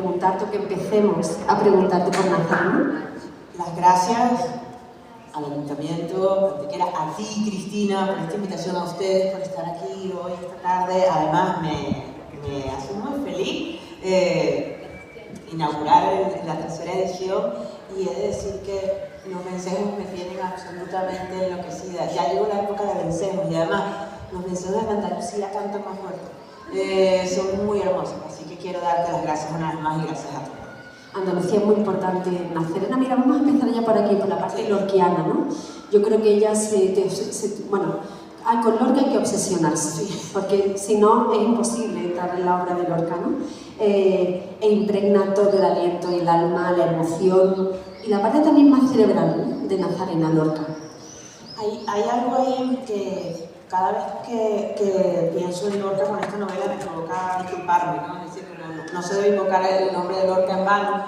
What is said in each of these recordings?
preguntarte, que empecemos a preguntarte por Nazareno. Las gracias al Ayuntamiento, a ti, Cristina, por esta invitación, a ustedes por estar aquí hoy, esta tarde. Además, me hace muy feliz inaugurar la tercera edición, y he de decir que los vencejos me tienen absolutamente enloquecida. Ya llegó la época de vencejos, y además los vencejos de Andalucía cantan más fuerte. Son muy hermosos, así que quiero darte las gracias una vez más y gracias a todos. Andalucía es muy importante. Nazarena, mira, vamos a empezar ya por aquí, por la parte lorquiana, ¿no? Yo creo que ella bueno, con Lorca hay que obsesionarse, porque si no es imposible entrar en la obra de Lorca, ¿no? E impregna todo el aliento y el alma, la emoción y la parte también más cerebral, ¿no?, de Nazarena, Lorca. Hay algo ahí que cada vez que pienso en Lorca con esta novela me provoca disculparme, ¿no? Es decir, no se debe invocar el nombre de Lorca en vano.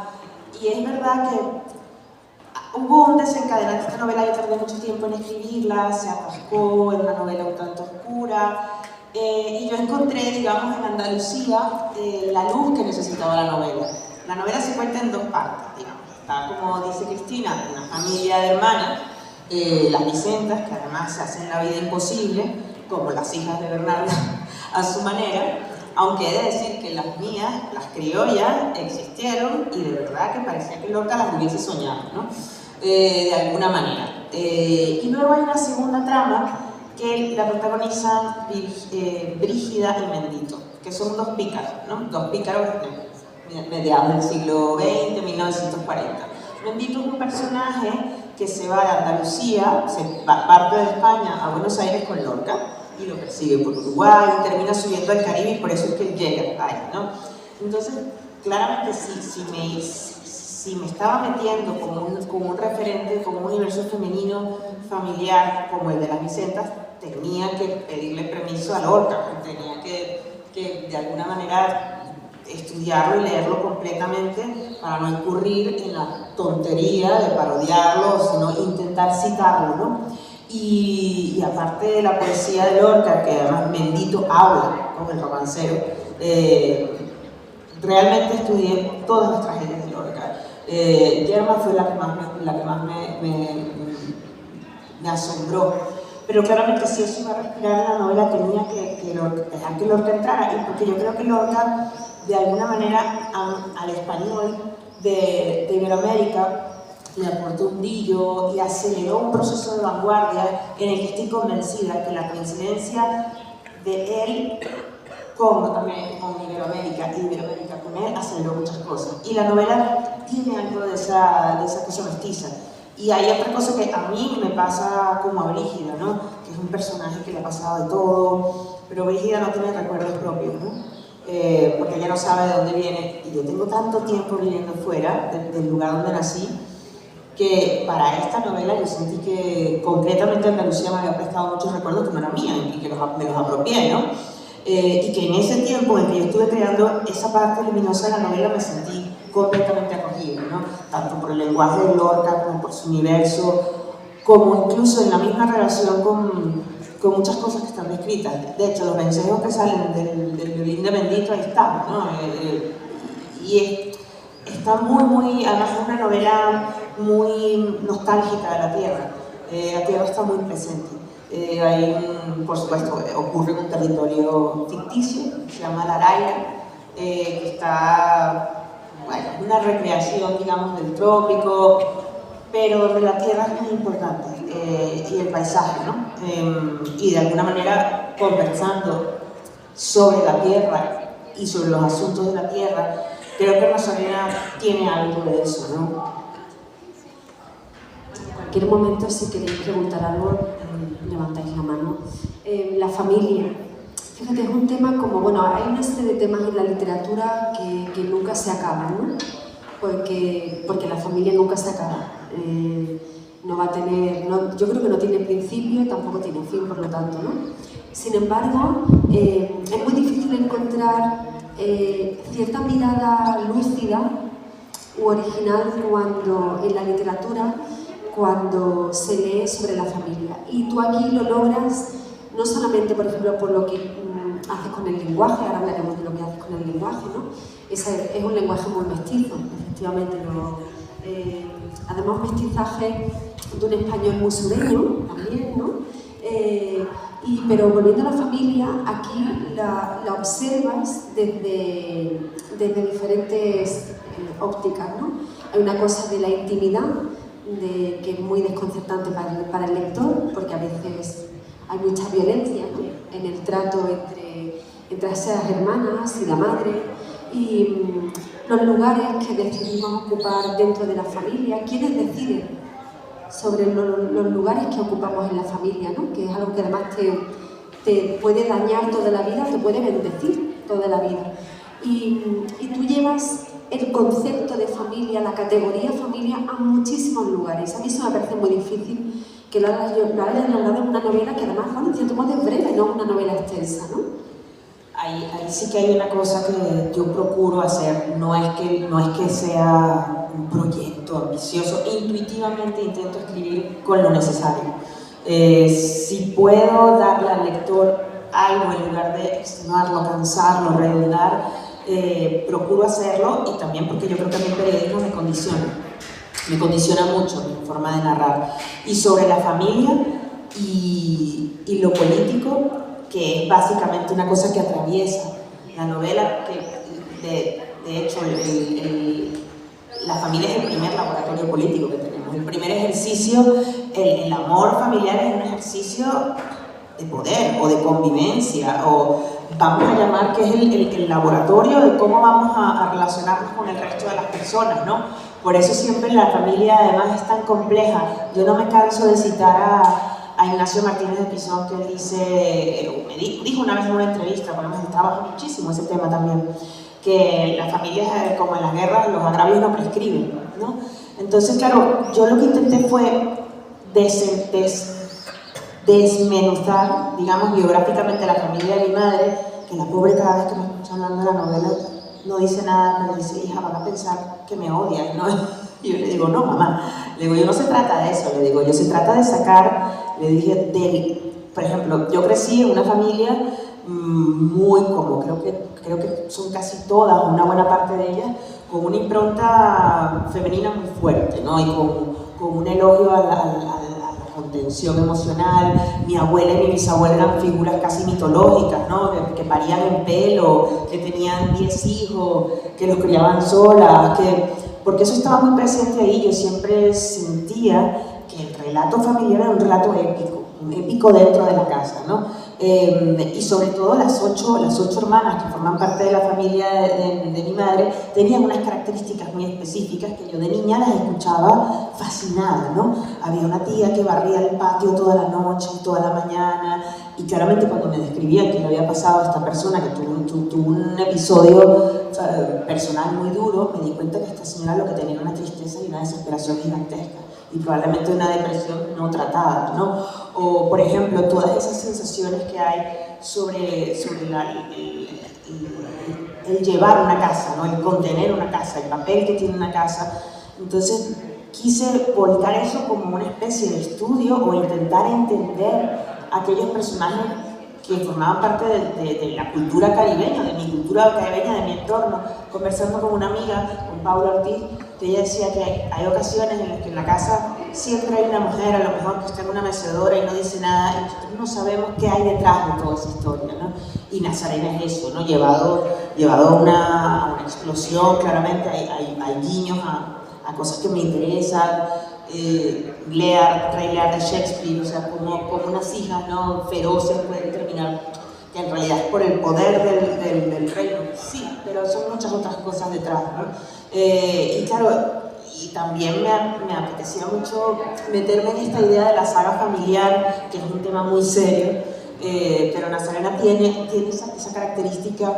Y es verdad que hubo un desencadenante. Esta novela yo tardé mucho tiempo en escribirla, se atascó, es una novela un tanto oscura, y yo encontré, digamos, en Andalucía la luz que necesitaba la novela. La novela se cuenta en dos partes, digamos. Está, como dice Cristina, una familia de hermanas, las Vicentas, que además se hacen la vida imposible, como las hijas de Bernardo, a su manera, aunque he de decir que las mías, las criollas, existieron y de verdad que parecía que Lorca las hubiese soñado, ¿no? De alguna manera. Y luego hay una segunda trama que la protagonizan Brígida y Mendito, que son dos pícaros, ¿no? Dos pícaros mediados del siglo XX, 1940. Mendito es un personaje que se va de Andalucía, parte de España a Buenos Aires con Lorca, y lo persigue por Uruguay, y termina subiendo al Caribe, y por eso es que él llega ahí, ¿no? Entonces, claramente, si me estaba metiendo como un referente, como un universo femenino familiar como el de las Vicentas, tenía que pedirle permiso a Lorca, tenía que de alguna manera estudiarlo y leerlo completamente para no incurrir en la tontería de parodiarlo, sino intentar citarlo, ¿no? Y aparte de la poesía de Lorca, que además Mendito habla como el romancero, realmente estudié todas las tragedias de Lorca. Yerma fue la que más me asombró, pero claramente si eso iba a respirar en la novela tenía que dejar que Lorca entrara, y porque yo creo que Lorca de alguna manera al español de Iberoamérica le aportó un brillo y aceleró un proceso de vanguardia en el que estoy convencida que la coincidencia de él con Iberoamérica y Iberoamérica con él aceleró muchas cosas. Y la novela tiene algo de esa cosa mestiza. Y hay otra cosa que a mí me pasa como a Brígida, ¿no? Que es un personaje que le ha pasado de todo, pero Brígida no tiene recuerdos propios, ¿no? Porque ella no sabe de dónde viene, y yo tengo tanto tiempo viviendo fuera del lugar donde nací, que para esta novela yo sentí que concretamente Andalucía me había prestado muchos recuerdos que no eran míos y que me los apropié, ¿no? Y que en ese tiempo en que yo estuve creando esa parte luminosa de la novela me sentí completamente acogida, ¿no? Tanto por el lenguaje de Lorca como por su universo, como incluso en la misma relación con muchas cosas que están descritas. De hecho, los vencejos que salen del violín de Mendito, ahí están, ¿no? Y está muy, además es una novela muy nostálgica de la tierra. La tierra está muy presente. Por supuesto, ocurre en un territorio ficticio, se llama La Araira, que está, bueno, una recreación, digamos, del trópico, pero la tierra es muy importante, y el paisaje, ¿no? Y de alguna manera, conversando sobre la tierra y sobre los asuntos de la tierra, creo que Nazarena tiene algo de eso, ¿no? En cualquier momento, si queréis preguntar algo, levantáis la mano. La familia. Fíjate, es un tema como, bueno, hay una serie de temas en la literatura que nunca se acaban, ¿no? Porque la familia nunca se acaba. No va a tener, yo creo que no tiene principio, tampoco tiene fin, por lo tanto, ¿no? Sin embargo, es muy difícil encontrar cierta mirada lúcida u original en la literatura, cuando se lee sobre la familia. Y tú aquí lo logras, no solamente, por ejemplo, por lo que haces con el lenguaje, ahora hablaremos de lo que haces con el lenguaje, ¿no? Es un lenguaje muy mestizo, efectivamente. Además, mestizaje de un español muy sureño también, ¿no? Pero volviendo a la familia, aquí la observas desde diferentes ópticas, ¿no? Hay una cosa de la intimidad, que es muy desconcertante para el lector, porque a veces hay mucha violencia, ¿no?, en el trato entre esas hermanas y la madre, y los lugares que decidimos ocupar dentro de la familia. ¿Quiénes deciden sobre los lugares que ocupamos en la familia, ¿no?, que es algo que además te puede dañar toda la vida, te puede bendecir toda la vida? Y tú llevas el concepto de familia, la categoría familia, a muchísimos lugares. A mí eso me parece muy difícil que lo hayas logrado en una novela que además, bueno, en cierto modo es breve, no una novela extensa, ¿no? Ahí sí que hay una cosa que yo procuro hacer, no es que sea un proyecto ambicioso, intuitivamente intento escribir con lo necesario. Si puedo darle al lector algo en lugar de extenuarlo, cansarlo, redundar, procuro hacerlo, y también porque yo creo que a mí el periodismo me condiciona mucho mi forma de narrar. Y sobre la familia y lo político, que es básicamente una cosa que atraviesa la novela, que de hecho la familia es el primer laboratorio político que tenemos, el primer ejercicio. El amor familiar es un ejercicio de poder o de convivencia, o vamos a llamar que es el laboratorio de cómo vamos a relacionarnos con el resto de las personas, ¿no? Por eso siempre la familia además es tan compleja. Yo no me canso de citar a Ignacio Martínez de Pisón, que él dijo una vez en una entrevista, por lo menos trabaja muchísimo ese tema también, que las familias, como en las guerras, los agravios no prescriben, ¿no? Entonces, claro, yo lo que intenté fue desmenuzar, digamos, biográficamente la familia de mi madre, que la pobre, cada vez que me escucha hablando de la novela no dice nada, pero dice: hija, van a pensar que me odian, ¿no? Y yo le digo: no, mamá, le digo, yo no se trata de eso, le digo, yo se trata de sacar, le dije, por ejemplo, yo crecí en una familia muy, como creo que son casi todas, una buena parte de ellas, con una impronta femenina muy fuerte, ¿no? Y con un elogio a la contención emocional. Mi abuela y mi bisabuela eran figuras casi mitológicas, ¿no? Que parían en pelo, que tenían 10 hijos, que los criaban solas, porque eso estaba muy presente ahí. Yo siempre sentía que el relato familiar era un relato épico dentro de la casa, ¿no? Y sobre todo las ocho hermanas que forman parte de la familia de mi madre tenían unas características muy específicas que yo de niña las escuchaba fascinada, ¿no? Había una tía que barría el patio toda la noche y toda la mañana, y claramente cuando me describían que le había pasado a esta persona, que tuvo un episodio personal muy duro, me di cuenta que esta señora lo que tenía era una tristeza y una desesperación gigantesca, y probablemente una depresión no tratada, ¿no? O, por ejemplo, todas esas sensaciones que hay sobre el llevar una casa, ¿no? El contener una casa, el papel que tiene una casa. Entonces, quise volcar eso como una especie de estudio, o intentar entender aquellos personajes que formaban parte de la cultura caribeña, de mi cultura caribeña, de mi entorno. Conversando con una amiga, con Paula Ortiz, que ella decía que hay ocasiones en las que en la casa siempre hay una mujer, a lo mejor que está en una mecedora y no dice nada, y nosotros no sabemos qué hay detrás de toda esa historia, ¿no? Y Nazarena es eso, ¿no? Llevado a una explosión. Claramente hay guiños a cosas que me interesan. Rey Lear de Shakespeare, o sea, como unas hijas, ¿no?, feroces pueden terminar, que en realidad es por el poder del reino, sí, pero son muchas otras cosas detrás, ¿no? Y claro, y también me apetecía mucho meterme en esta idea de la saga familiar, que es un tema muy serio, pero Nazarena tiene esa característica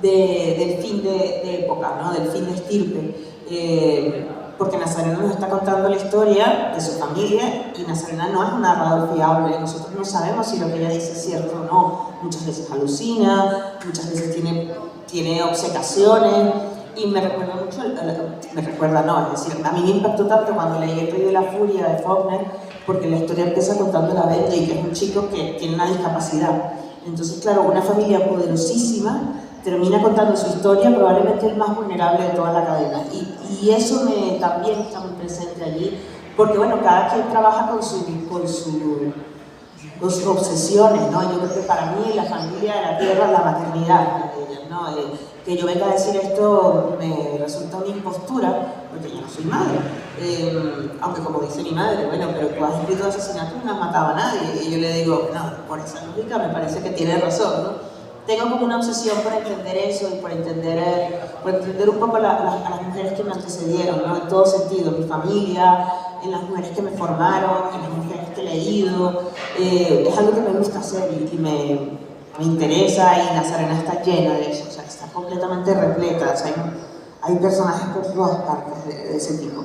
del fin de época, ¿no?, del fin de estirpe. Porque Nazarena nos está contando la historia de su familia, y Nazarena no es un narrador fiable. Nosotros no sabemos si lo que ella dice es cierto o no. Muchas veces alucina, muchas veces tiene obcecaciones, y me recuerda mucho, es decir, a mí me impactó tanto cuando leí El Rey de la Furia de Faulkner, porque la historia empieza contando la Bentley, que es un chico que tiene una discapacidad. Entonces, claro, una familia poderosísima termina contando su historia, probablemente el más vulnerable de toda la cadena. Y eso también está muy presente allí, porque bueno, cada quien trabaja con sus obsesiones, ¿no? Yo creo que para mí la familia de la tierra es la maternidad, ¿no? Que yo venga a decir esto me resulta una impostura, porque yo no soy madre. Aunque como dice mi madre, bueno, pero tú has escrito asesinatos y no has matado a nadie. Y yo le digo, no, por esa lógica me parece que tiene razón, ¿no? Tengo como una obsesión por entender eso y por entender un poco a las mujeres que me antecedieron, ¿no? En todo sentido, mi familia, en las mujeres que me formaron, en las mujeres que he leído. Es algo que me gusta hacer y me interesa, y Nazarena está llena de eso, o sea, está completamente repleta, o sea, hay personajes por todas partes de ese tipo.